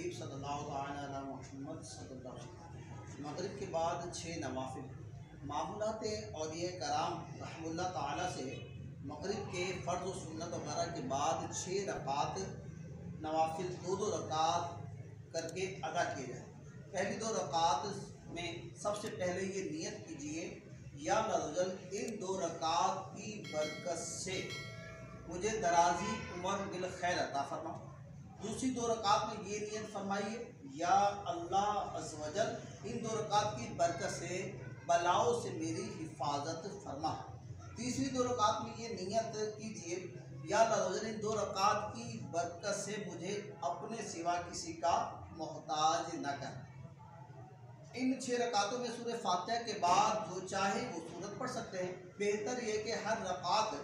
हबीब सल्लल्लाहु अलैहि मुहम्मद सल्लल्लाहु अलैहि वसल्लम। मगरिब के बाद 6 नवाफिल। मामूलात औलिया कराम रहमुल्लाह ताला से मगरिब के फ़र्ज़ व सुन्नत वगैरह के बाद 6 रकात नवाफिल 2-2 रकात करके अदा किए जाए। पहली 2 रकात में सबसे पहले ये नियत कीजिए, या अल्लाह इन 2 रकात की बरकत से मुझे दराजी उम्र बिल खैर अता फरमा। दूसरी 2 रकात में ये नियत फरमाइए, या अल्लाह अज़्ज़ व जल इन 2 रकात की बरकत से बलाओं से मेरी हिफाजत फरमा। तीसरी 2 रकात में ये नियत कीजिए, या अल्लाह इन 2 रकात की बरकत से मुझे अपने सिवा किसी का मोहताज न कर। इन 6 रकातों में सूरह फातिहा के बाद जो चाहे वो सूरत पढ़ सकते हैं। बेहतर ये कि हर रकात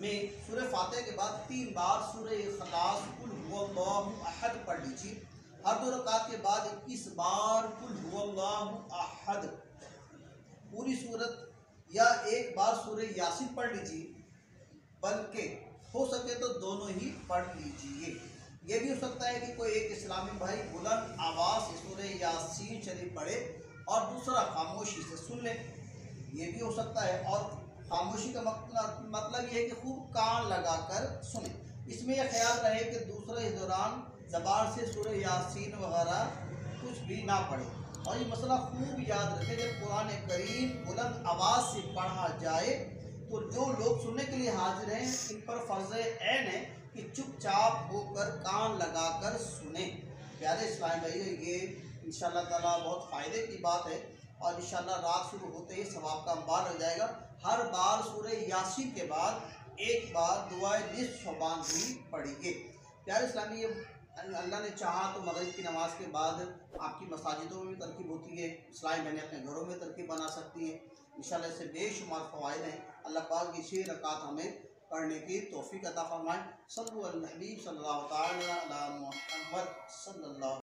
में सूरह फातिहा के बाद 3 बार सूरह इखलास कुल हुवल्लाहु अहद पढ़ लीजिए। हर 2 रकात के बाद 21 बार कुल हुवल्लाहु अहद पूरी सूरत, या 1 बार सूरह यासीन पढ़ लीजिए, बल्कि हो सके तो दोनों ही पढ़ लीजिए। ये भी हो सकता है कि कोई एक इस्लामी भाई बुलंद आवाज़ से सूरह यासीन शरीफ पढ़े और दूसरा खामोशी से सुन ले, ये भी हो सकता है। और खामोशी का मतलब ये है कि खूब कान लगाकर सुने। इसमें यह ख्याल रहे कि दूसरे इस दौरान ज़बान से सूरह यासीन वगैरह कुछ भी ना पढ़े। और ये मसला खूब याद रखें, जब कुरान करीम बुलंद आवाज़ से पढ़ा जाए तो जो लोग सुनने के लिए हाजिर हैं इन पर फ़र्ज़ ऐन है कि चुपचाप होकर कान लगाकर सुने। प्यारे इस्लामी भाई, ये इंशाअल्लाह ताला बहुत फ़ायदे की बात है, और इंशाअल्लाह रात शुरू होते ही सवाब का अंबार हो जाएगा। हर बार सूरह यासीन के बाद 1 बार दुआए निस्फ़ शबान भी पढ़िए। प्यारे इस्लामी, अल्लाह ने चाहा तो मगरिब की नमाज़ के बाद आपकी मसाजिदों में भी तरकीब होती है, इस्लामी बहनें अपने घरों में तरकीब बना सकती हैं। इंशाअल्लाह इससे बेशुमार फ़वाइद हैं। अल्लाह पाक की 6 रकात हमें पढ़ने की तौफ़ीक़ अता फ़रमाए। सल्लल्लाहु अलैहि हबीब सल्लल्लाहु अलैहि मुहम्मद सल्लल्लाहु